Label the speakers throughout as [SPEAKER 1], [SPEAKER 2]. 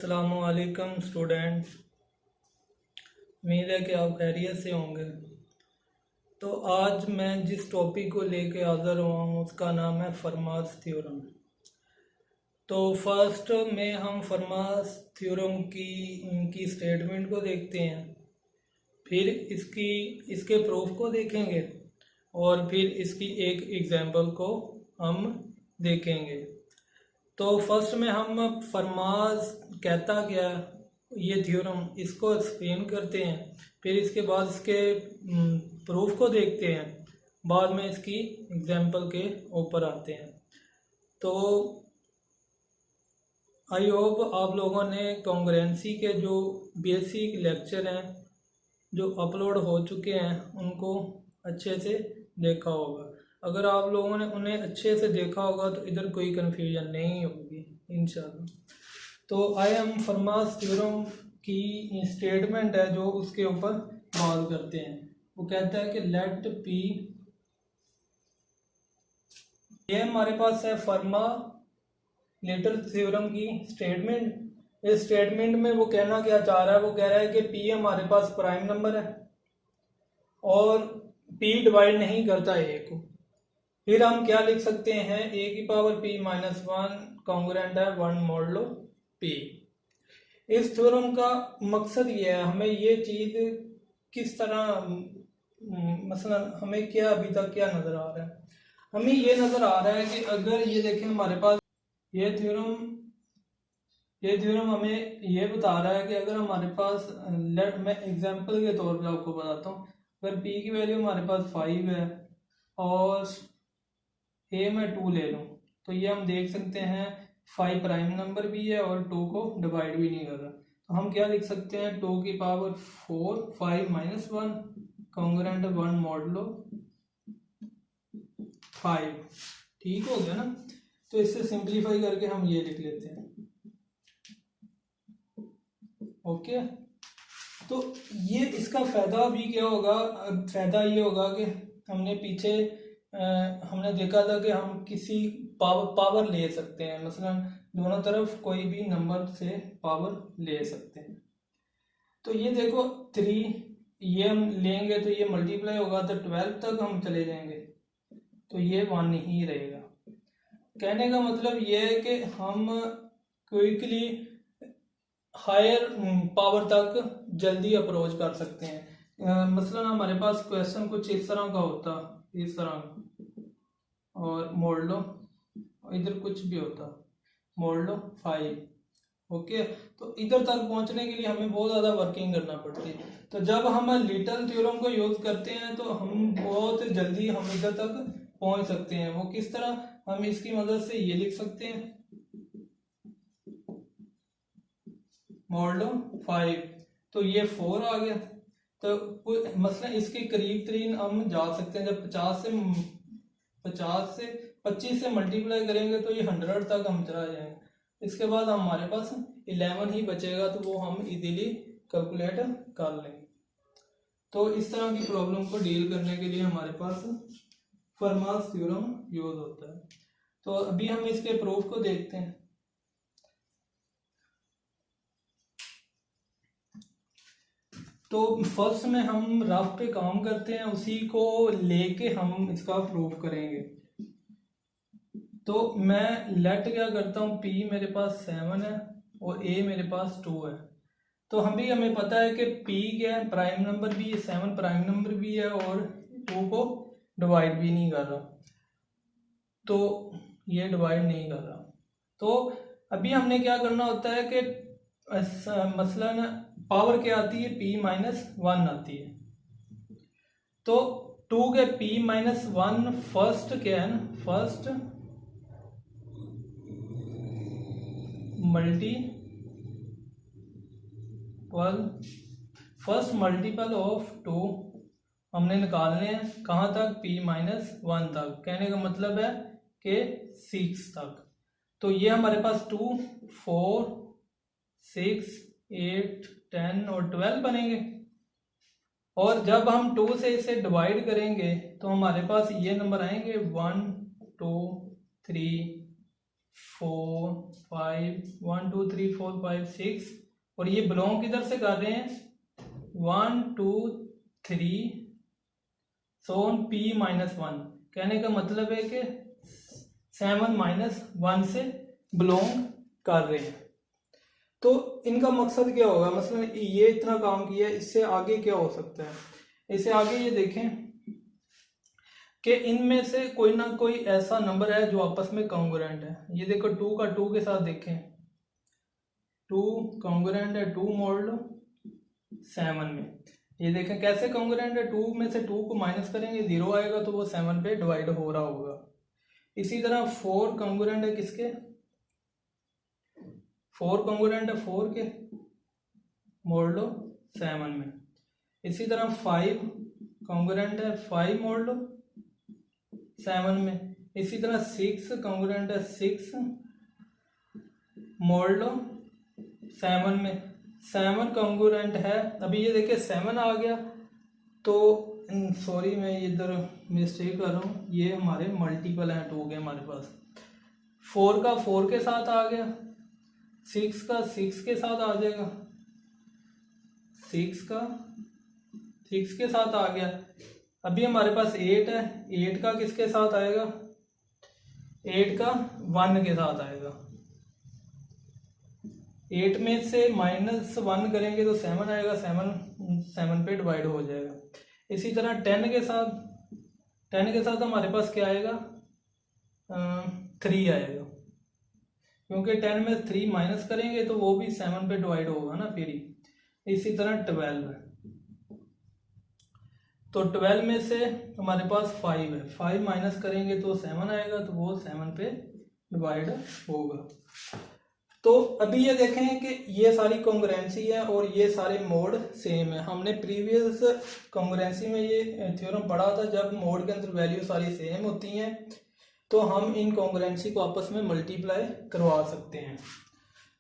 [SPEAKER 1] अस्सलामुअलैकुम स्टूडेंट, उम्मीद है कि आप खैरियत से होंगे। तो आज मैं जिस टॉपिक को लेके हाज़िर हुआ हूँ उसका नाम है फरमास थ्योरम। तो फर्स्ट में हम फरमास थ्योरम की इनकी स्टेटमेंट को देखते हैं, फिर इसके प्रूफ को देखेंगे और फिर इसकी एक एग्जांपल को हम देखेंगे। तो फर्स्ट में हम फरमास कहता क्या ये थ्योरम इसको एक्सप्लेन करते हैं, फिर इसके बाद इसके प्रूफ को देखते हैं, बाद में इसकी एग्जांपल के ऊपर आते हैं। तो आई होप आप लोगों ने कॉन्ग्रुएंसी के जो बेसिक लेक्चर हैं जो अपलोड हो चुके हैं उनको अच्छे से देखा होगा। अगर आप लोगों ने उन्हें अच्छे से देखा होगा तो इधर कोई कन्फ्यूजन नहीं होगी इंशाल्लाह। तो आई एम फरमास थ्योरम की स्टेटमेंट है जो उसके ऊपर बात करते हैं। वो कहता है कि लेट पी, ये हमारे पास है फर्मा लेटर थ्योरम की स्टेटमेंट। इस स्टेटमेंट में वो कहना क्या चाह रहा है, वो कह रहा है कि पी हमारे पास प्राइम नंबर है और पी डिवाइड नहीं करता ए को। फिर हम क्या लिख सकते हैं, ए की power P minus one congruent है वन मॉडलो पी। इस थ्योरम का मकसद ये है, हमें ये चीज किस तरह मसलन हमें क्या अभी तक क्या नजर आ रहा है, हमें ये नजर आ रहा है कि अगर ये देखें हमारे पास ये थ्योरम हमें ये बता रहा है कि अगर हमारे पास मैं एग्जांपल के तौर पे आपको बताता हूँ, अगर p की वैल्यू हमारे पास 5 है और a में 2 ले लूँ तो ये हम देख सकते हैं 5 प्राइम नंबर भी है और 2 को डिवाइड भी नहीं कर रहा। तो हम क्या लिख सकते हैं, 2 की पावर 4 5 माइनस 1 कॉन्ग्रुएंट 1 मॉडलो 5। ठीक हो गया ना। तो इससे सिंप्लीफाई करके हम ये लिख लेते हैं। ओके, तो ये इसका फायदा भी क्या होगा, फायदा ये होगा कि हमने पीछे हमने देखा था कि हम किसी पावर ले सकते हैं, मसलन दोनों तरफ कोई भी नंबर से पावर ले सकते हैं। तो ये देखो 3 ये हम लेंगे तो ये मल्टीप्लाई होगा तो 12 तक हम चले जाएंगे तो ये 1 ही रहेगा। कहने का मतलब ये है कि हम क्विकली हायर पावर तक जल्दी अप्रोच कर सकते हैं। मसलन हमारे पास क्वेश्चन कुछ इस तरह का होता, इस तरह और मोड़ लो, इधर कुछ भी होता मोड़ लो 5। ओके, तो इधर तक पहुंचने के लिए हमें बहुत ज़्यादा वर्किंग करना पड़ती है। तो जब हम लिटिल थ्योरम को यूज़ करते हैं तो हम बहुत जल्दी हम इधर तक पहुंच सकते हैं। वो किस तरह, हम इसकी मदद से ये लिख सकते हैं मॉडलो 5, तो ये 4 आ गया। तो मसलन इसके करीब तरीन हम जा सकते हैं, जब 25 से मल्टीप्लाई करेंगे तो ये 100 तक हम चला जाएंगे। इसके बाद हमारे पास 11 ही बचेगा तो वो हम इजीली कैलकुलेट कर लेंगे। तो इस तरह की प्रॉब्लम को डील करने के लिए हमारे पास फरमास थ्योरम यूज होता है। तो अभी हम इसके प्रूफ को देखते हैं। तो फर्स्ट में हम रफ पे काम करते हैं, उसी को लेके हम इसका प्रूफ करेंगे। तो मैं लेट क्या करता हूँ, p मेरे पास 7 है और a मेरे पास 2 है। तो हमें पता है कि p क्या है, प्राइम नंबर भी है, 7 प्राइम नंबर भी है और 2 को डिवाइड भी नहीं कर रहा, तो ये डिवाइड नहीं कर रहा। तो अभी हमने क्या करना होता है कि मसलन पावर क्या आती है, p माइनस 1 आती है। तो 2 के p माइनस 1 फर्स्ट क्या है ना, फर्स्ट मल्टीपल ऑफ 2 हमने निकालने हैं, कहाँ तक, p माइनस 1 तक। कहने का मतलब है कि 6 तक। तो ये हमारे पास 2 4 6 8 10 और 12 बनेंगे। और जब हम 2 से इसे डिवाइड करेंगे तो हमारे पास ये नंबर आएंगे 1 2 3 4 5 1 2 3 4 5 6 और ये बिलोंग किधर से कर रहे हैं 1 2 3 सोन p -1 कहने का मतलब है कि 7 -1 से बिलोंग कर रहे हैं। तो इनका मकसद क्या होगा, मसलन ये इतना काम किया, इससे आगे क्या हो सकता है, इससे आगे ये देखें कि इनमें से कोई ना कोई ऐसा नंबर है जो आपस में कॉन्ग्रुएंट है। ये देखो 2 का 2 के साथ देखें, 2 कॉन्ग्रुएंट है, 2 मोड़ लो 7 में। ये देखें कैसे कॉन्ग्रुएंट है, 2 में से 2 को माइनस करेंगे 0 आएगा तो वो 7 पे डिवाइड हो रहा होगा। इसी तरह 4 कॉन्ग्रुएंट है किसके, 4 कॉन्ग्रुएंट है 4 के, मोड़ लो 7 में। इसी तरह 5 कॉन्ग्रुएंट है 5 मोड़ लो 7 में। इसी तरह 6 कॉन्ग्रुएंट है 6 मोड़ लो 7 में। 7 कॉन्ग्रुएंट है, अभी ये देखिए 7 आ गया तो सॉरी मैं इधर मिस्टेक कर रहा हूँ, ये हमारे मल्टीपल हैं 2 के हमारे पास। 4 का 4 के साथ आ गया, 6 का 6 के साथ आ जाएगा, 6 का 6 के साथ आ गया। अभी हमारे पास 8 है, 8 का किसके साथ आएगा, 8 का 1 के साथ आएगा। 8 में से -1 करेंगे तो 7 आएगा, 7 पे डिवाइड हो जाएगा। इसी तरह 10 के साथ हमारे पास क्या आएगा, 3 आएगा, क्योंकि 10 में 3 माइनस करेंगे तो वो भी 7 पे डिवाइड होगा ना फिर ही। इसी तरह 12 है, तो 12 में से हमारे पास 5 है, 5 माइनस करेंगे तो 7 आएगा तो वो 7 पे डिवाइड होगा। तो अभी ये देखें कि ये सारी कॉन्ग्रुएंसी है और ये सारे मोड सेम है। हमने प्रीवियस कॉन्ग्रुएंसी में ये थ्योरम पढ़ा था, जब मोड के अंदर वैल्यू सारी सेम होती हैं तो हम इन कॉन्ग्रुएंसी को आपस में मल्टीप्लाई करवा सकते हैं।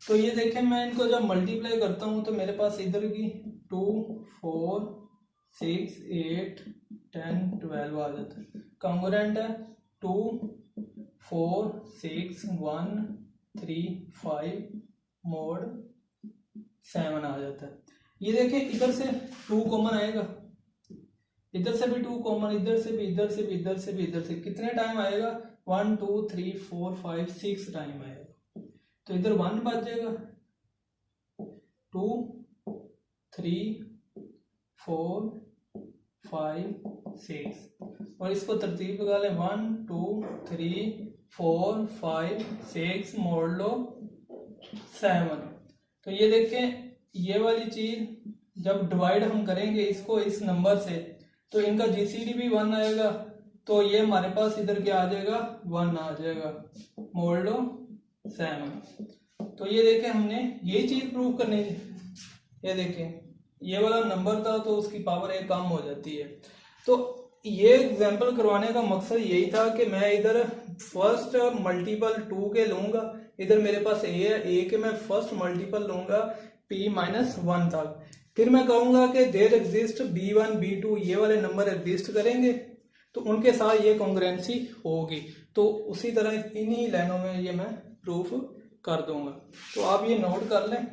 [SPEAKER 1] तो ये देखें मैं इनको जब मल्टीप्लाई करता हूँ तो मेरे पास इधर की 2 4 6 8 10 12 आ जाता है। कॉन्ग्रुएंट है 2 4 6 1 3 5 मोड 7 आ जाता है। ये देखिए इधर से 2 कॉमन आएगा, इधर से भी 2 कॉमन, इधर से भी, इधर से भी, इधर से भी, इधर से कितने टाइम आएगा, 1 2 3 4 5 6 टाइम आएगा। तो इधर 1 बच जाएगा, 2 3 4 5 6 और इसको तरतीब लगा लें 1 2 3 4 5 6 मोड़ लो 7। तो ये देखें ये वाली चीज जब डिवाइड हम करेंगे इसको इस नंबर से तो इनका जीसीडी भी 1 आएगा, तो ये हमारे पास इधर क्या आ जाएगा 1 आ जाएगा, मोड़ लो 7। तो ये देखें हमने ये चीज प्रूव करनी है। ये देखें ये वाला नंबर था तो उसकी पावर 1 कम हो जाती है। तो ये एग्जाम्पल करवाने का मकसद यही था कि मैं इधर फर्स्ट मल्टीपल 2 के लूंगा, इधर मेरे पास ए है, ए के मैं फर्स्ट मल्टीपल लूंगा p -1 तक, फिर मैं कहूंगा कि देयर एग्जिस्ट b1 b2 ये वाले नंबर एग्जिस्ट करेंगे तो उनके साथ ये कॉन्ग्रुएंसी होगी। तो उसी तरह इन्हीं लाइनों में ये मैं प्रूफ कर दूंगा। तो आप ये नोट कर लें।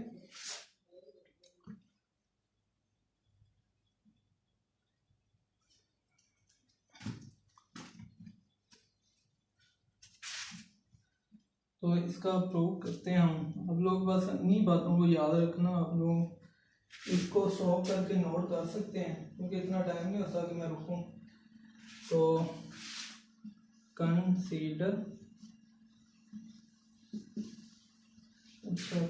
[SPEAKER 1] तो इसका प्रूव करते हैं हम। अब लोग बस इन्हीं बातों को याद रखना, आप लोग इसको सॉल्व करके नोट कर सकते हैं क्योंकि इतना टाइम नहीं होता कि मैं रुकूं। तो कंसीडर अच्छा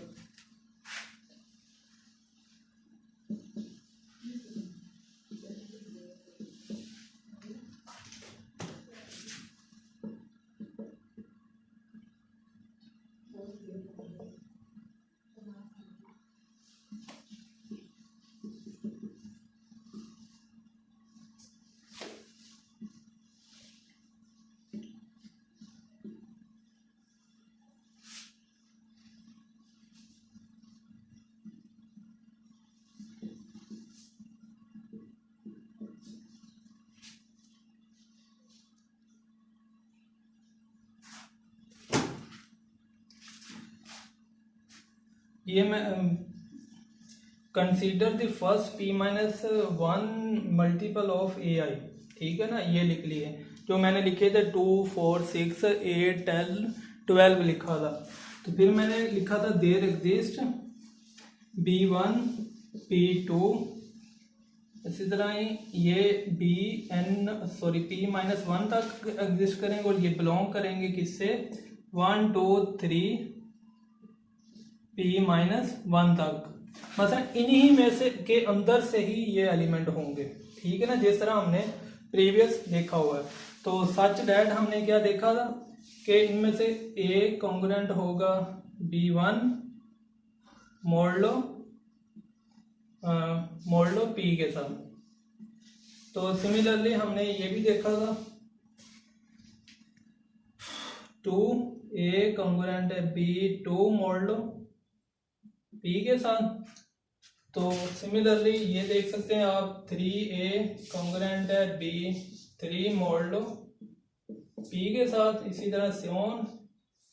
[SPEAKER 1] ये मैं consider the first p minus 1 multiple of A I, ठीक है ना, ये लिख लिए जो मैंने लिखे थे 2 4 6 8 10 12 लिखा था। तो फिर मैंने लिखा था देयर एग्जिस्ट b1 p2, इसी तरह ही ये p माइनस 1 तक एग्जिस्ट करेंगे और ये बिलोंग करेंगे किससे 1 2 3 p माइनस 1 तक, मतलब इन्हीं में से के अंदर से ही ये एलिमेंट होंगे, ठीक है ना, जिस तरह हमने प्रीवियस देखा हुआ है। तो सच डैट हमने क्या देखा था कि इनमें से ए कॉन्ग्रुएंट होगा b1 मोड़ लो p के साथ। तो सिमिलरली हमने ये भी देखा था 2a कॉन्ग्रुएंट है b2 मोड़ लो p के साथ। तो सिमिलरली ये देख सकते हैं आप 3a कॉन्ग्रुएंट है b3 मोड़ लो p के साथ, इसी तरह से ऑन।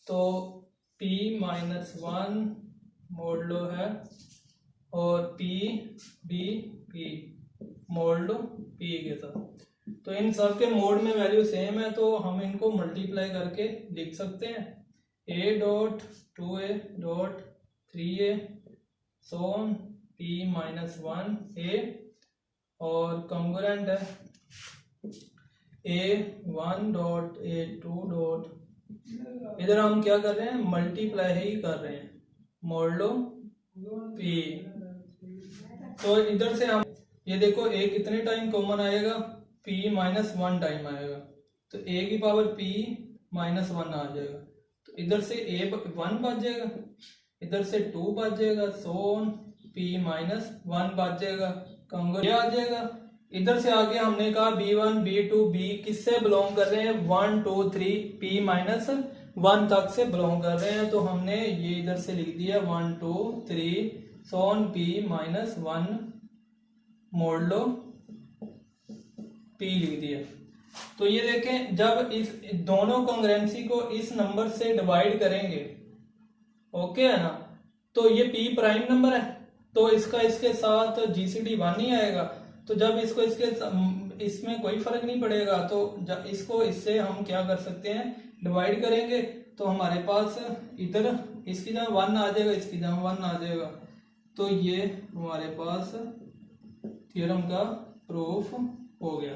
[SPEAKER 1] तो p माइनस 1 मोड़ लो है और p मोड़ लो p के साथ। तो इन सब के मोड में वैल्यू सेम है तो हम इनको मल्टीप्लाई करके लिख सकते हैं a dot 2a dot 3a so on p minus 1 a और कॉन्ग्रुएंट है a1 डॉट a2 डॉट, इधर हम क्या कर रहे हैं मल्टीप्लाई ही कर रहे हैं मोड़ लो p। तो इधर से हम ये देखो a कितने टाइम कॉमन आएगा p माइनस 1 टाइम आएगा, तो a की पावर p माइनस 1 आ जाएगा। तो इधर से a 1 बच जाएगा, इधर से 2 बच जाएगा, सोन p माइनस 1 बच जाएगा, कॉन्ग्रुएंट आ जाएगा। इधर से आगे हमने कहा b1 b2 b किससे बिलोंग कर रहे हैं 1 2 3 p माइनस 1 तक से बिलोंग कर रहे हैं, तो हमने ये इधर से लिख दिया 1 2 3 सोन p माइनस 1 मोड़ लो p लिख दिया। तो ये देखें जब इस दोनों कॉन्ग्रुएंसी को इस नंबर से डिवाइड करेंगे, ओके है ना, तो ये p प्राइम नंबर है तो इसका इसके साथ GCD 1 ही आएगा। तो जब इसको इसमें कोई फर्क नहीं पड़ेगा, तो इसको इससे हम क्या कर सकते हैं डिवाइड करेंगे, तो हमारे पास इधर इसकी जगह 1 आ जाएगा, इसकी जगह 1 आ जाएगा। तो ये हमारे पास थ्योरम का प्रूफ हो गया।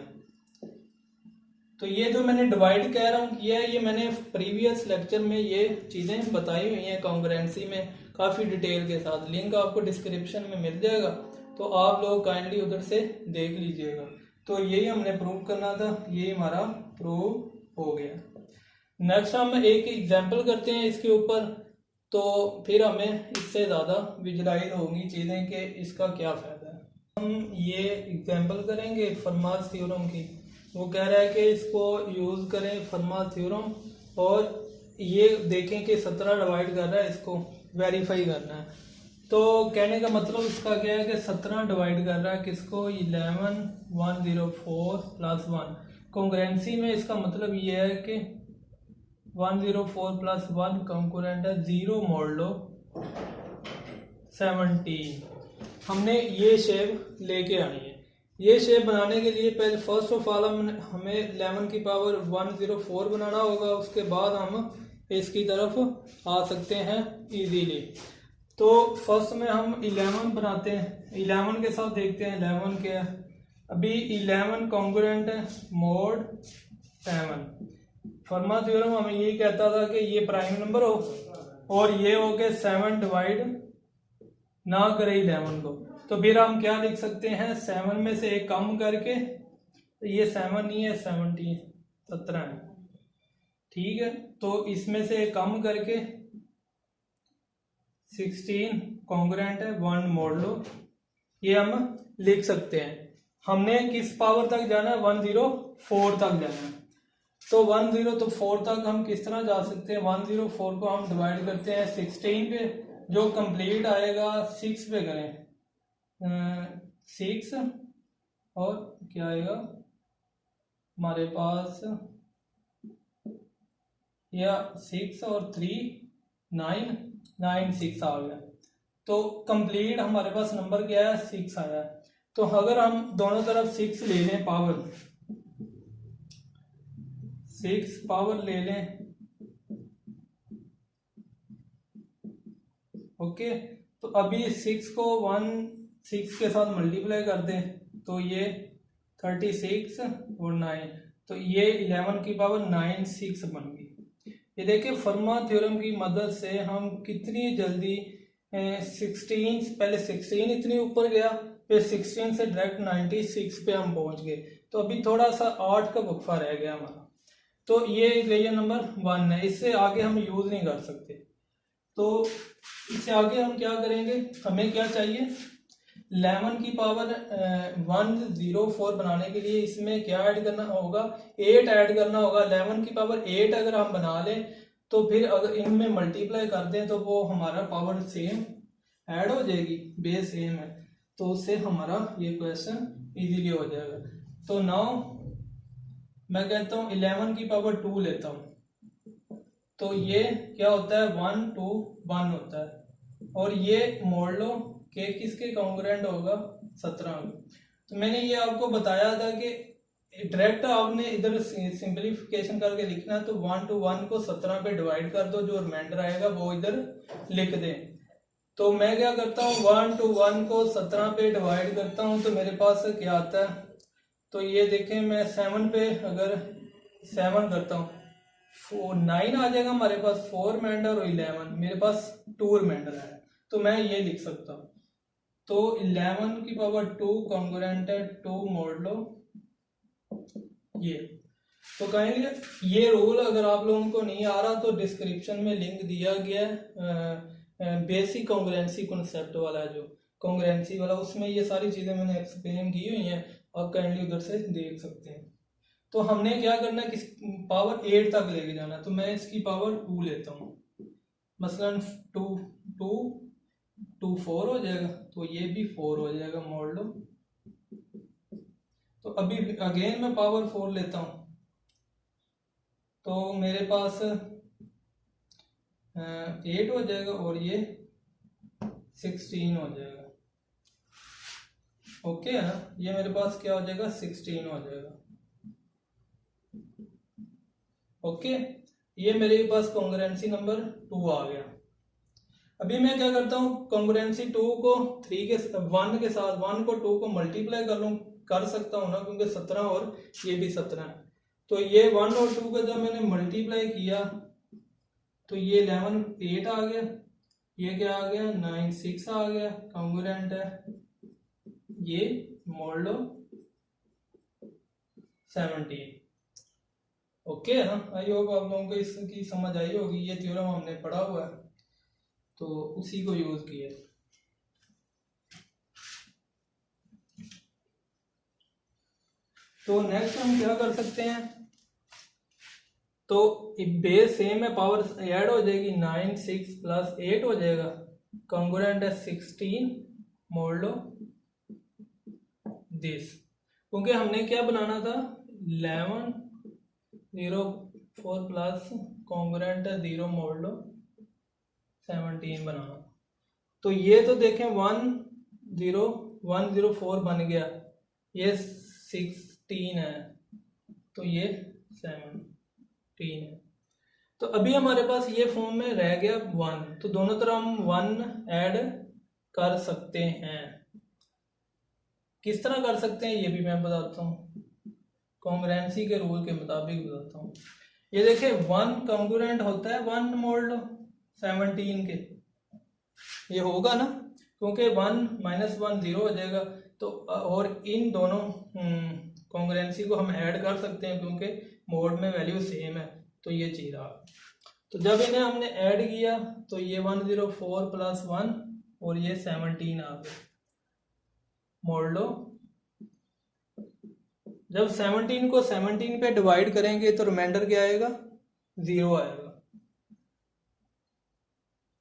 [SPEAKER 1] तो ये जो मैंने डिवाइड कह रहा हूँ किया है, ये मैंने प्रीवियस लेक्चर में ये चीज़ें बताई हुई हैं कॉन्ग्रुएंसी में काफ़ी डिटेल के साथ, लिंक आपको डिस्क्रिप्शन में मिल जाएगा, तो आप लोग काइंडली उधर से देख लीजिएगा। तो यही हमने प्रूव करना था, यही हमारा प्रूव हो गया। नेक्स्ट हम एक एग्जाम्पल करते हैं इसके ऊपर, तो फिर हमें इससे ज़्यादा विजुलाइज होंगी चीज़ें कि इसका क्या फ़ायदा है। हम ये एग्जाम्पल करेंगे फर्मास थ्योरम की। वो कह रहा है कि इसको यूज़ करें फर्मास थ्योरम और ये देखें कि 17 डिवाइड कर रहा है, इसको वेरीफाई करना है। तो कहने का मतलब इसका क्या है कि 17 डिवाइड कर रहा है किसको 11 104 प्लस 1। कॉन्ग्रुएंसी में इसका मतलब ये है कि 104 प्लस 1 कॉन्ग्रुएंट है 0 मोड़ लो 17। हमने ये शेप लेके आनी है। ये शेप बनाने के लिए पहले फर्स्ट ऑफ ऑल हमें 11 की पावर 104 बनाना होगा, उसके बाद हम इसकी तरफ आ सकते हैं इजीली। तो फर्स्ट में हम 11 बनाते हैं, 11 के साथ देखते हैं 11 क्या है। अभी 11 कॉन्ग्रुएंट है मोड 7। फर्मा थ्योरम हमें ये कहता था कि ये प्राइम नंबर हो और ये हो के 7 डिवाइड ना करे 11 को, तो फिर हम क्या लिख सकते हैं 7 में से एक कम करके, तो ये 7 नहीं है 17 है, ठीक है। तो इसमें से एक कम करके 16 कॉन्ग्रुएंट है 1 मोड़ लो, ये हम लिख सकते हैं। हमने किस पावर तक जाना है 104 तक जाना है, तो 104 तक हम किस तरह जा सकते हैं 104 को हम डिवाइड करते हैं 16 पे, जो कंप्लीट आएगा 6 पे करें 6 और क्या आएगा हमारे पास या 6 और 3 9 9 6 आ गया। तो कंप्लीट हमारे पास नंबर क्या है, 6 आया। तो अगर हम दोनों तरफ 6 ले लें, पावर 6 पावर ले लें, ओके, तो अभी 6 को 6 के साथ मल्टीप्लाई कर दें तो ये 36 और 9, तो ये 11 की पावर 9 6 बन गई। ये देखिए फर्मा थ्योरम की मदद से हम कितनी जल्दी 16, पहले 16 इतनी ऊपर गया, फिर 16 से डायरेक्ट 96 पे हम पहुंच गए। तो अभी थोड़ा सा 8 का वक्फा रह गया हमारा। तो ये इक्वेशन नंबर 1 है, इससे आगे हम यूज नहीं कर सकते। तो इससे आगे हम क्या करेंगे, हमें क्या चाहिए, 11 की पावर 104 बनाने के लिए इसमें क्या ऐड करना होगा, 8 ऐड करना होगा। 11 की पावर 8 अगर हम बना लें तो फिर अगर इनमें मल्टीप्लाई कर दें तो वो हमारा पावर सेम ऐड हो जाएगी, बेस सेम है, तो उससे हमारा ये क्वेश्चन इजीली हो जाएगा। तो नाउ मैं कहता हूँ 11 की पावर 2 लेता हूँ, तो ये क्या होता है, 1 2 1 होता है, और ये मोड़ लो के किसके कॉन्ग्रुएंट होगा, 17। तो मैंने ये आपको बताया था कि डायरेक्ट आपने इधर सिंपलीफिकेशन करके लिखना है, तो 1 to 1 को 17 पे डिवाइड कर दो, जो रिमाइंडर आएगा वो इधर लिख दें। तो मैं क्या करता हूँ, 1 to 1 को 17 पे डिवाइड करता हूँ, तो मेरे पास क्या आता है, तो ये देखें मैं 7 पे अगर 7 करता हूँ, 9 आ जाएगा हमारे पास, 4 रिमाइंडर और 11, मेरे पास 2 रिमाइंडर है, तो मैं ये लिख सकता हूँ। तो 11 की पावर 2 कॉन्ग्रुएंट है 2 मोड लो ये। तो कहेंगे ये रूल अगर आप लोगों को नहीं आ रहा तो डिस्क्रिप्शन में लिंक दिया गया है, बेसिक कॉन्ग्रुएंसी कॉन्सेप्ट वाला, जो कॉन्ग्रुएंसी वाला, उसमें ये सारी चीजें मैंने एक्सप्लेन की हुई हैं, आप काइंडली उधर से देख सकते हैं। तो हमने क्या करना है, किस पावर 8 तक लेके जाना, तो मैं इसकी पावर 2 लेता हूँ, मसलन 2 2 2 4 हो जाएगा, तो ये भी 4 हो जाएगा, मोड़ लो। तो अभी अगेन मैं पावर 4 लेता हूँ, तो मेरे पास 8 हो जाएगा और ये 16 हो जाएगा, ओके है ना, ये मेरे पास क्या हो जाएगा, 16 हो जाएगा, ओके। ये मेरे पास कॉन्ग्रुएंसी नंबर 2 आ गया। अभी मैं क्या करता हूँ, कॉन्ग्रुएंसी 2 को 3 के 1 के साथ, 1 को 2 को मल्टीप्लाई कर लूँ, कर सकता हूँ ना, क्योंकि 17 और ये भी 17 है। तो ये 1 और 2 का जब मैंने मल्टीप्लाई किया तो ये 11 8 आ गया, ये क्या आ गया, 9 6 आ गया, कॉन्ग्रुएंट है ये, मोड़ लो 17, ओके है ना। आई होप आप लोगों को इसकी समझ आई होगी, ये थ्योरम हमने पढ़ा हुआ है तो उसी को यूज किया। तो नेक्स्ट हम क्या कर सकते हैं, तो बेस सेम है, पावर ऐड हो जाएगी, 9 6 प्लस 8 हो जाएगा, कॉन्ग्रुएंट है 16, मोड़ लो दिस, क्योंकि हमने क्या बनाना था, 11 0 4 प्लस कॉन्ग्रुएंट है 0, मोड़ लो 17 बनाना। तो ये तो देखें 1 0 1 0 4 बन गया, ये 16 है, तो ये 17 है। तो अभी हमारे पास ये फॉर्म में रह गया 1, तो दोनों तरफ हम 1 ऐड कर सकते हैं। किस तरह कर सकते हैं ये भी मैं बताता हूँ, कॉन्ग्रुएंसी के रूल के मुताबिक बताता हूँ। ये देखिए 1 कॉन्ग्रुएंट होता है 1 मोड़ लो 17 के, ये होगा ना, क्योंकि 1 - 1 0 हो जाएगा। तो और इन दोनों कॉन्ग्रुएंसी को हम ऐड कर सकते हैं क्योंकि मोड में वैल्यू सेम है, तो ये चीज आ। तो जब इन्हें हमने ऐड किया तो ये 104 प्लस 1 और ये 17 आ गया, मोड़ लो। जब 17 को 17 पे डिवाइड करेंगे तो रिमाइंडर क्या आएगा, 0 आएगा।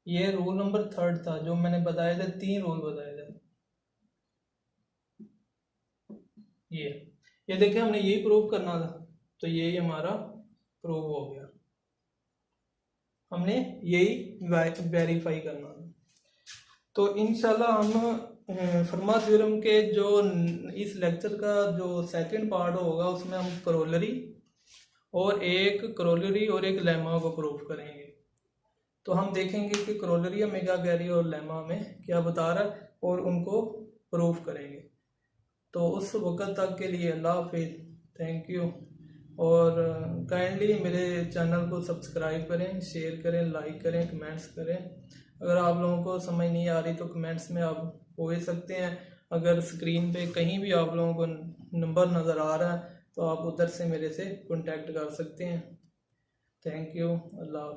[SPEAKER 1] ये रूल नंबर 3 था जो मैंने बताया था, 3 रूल बताए थे। ये देखिए हमने यही प्रूव करना था, तो यही हमारा प्रूव हो गया, हमने यही वेरीफाई करना था। तो इंशाल्लाह हम फर्मा थ्योरम के जो इस लेक्चर का जो सेकंड पार्ट होगा उसमें हम करोलरी और एक लेमा को प्रूफ करेंगे। तो हम देखेंगे कि करोलरी में क्या कह रही है और लेमा में क्या बता रहा है और उनको प्रूफ करेंगे। तो उस वक्त तक के लिए अल्लाह हाफिज़, थैंक यू। और काइंडली मेरे चैनल को सब्सक्राइब करें, शेयर करें, लाइक करें, कमेंट्स करें। अगर आप लोगों को समझ नहीं आ रही तो कमेंट्स में आप पूछ सकते हैं। अगर स्क्रीन पे कहीं भी आप लोगों को नंबर नज़र आ रहा है तो आप उधर से मेरे से कांटेक्ट कर सकते हैं। थैंक यू, अल्लाह हाफिज़।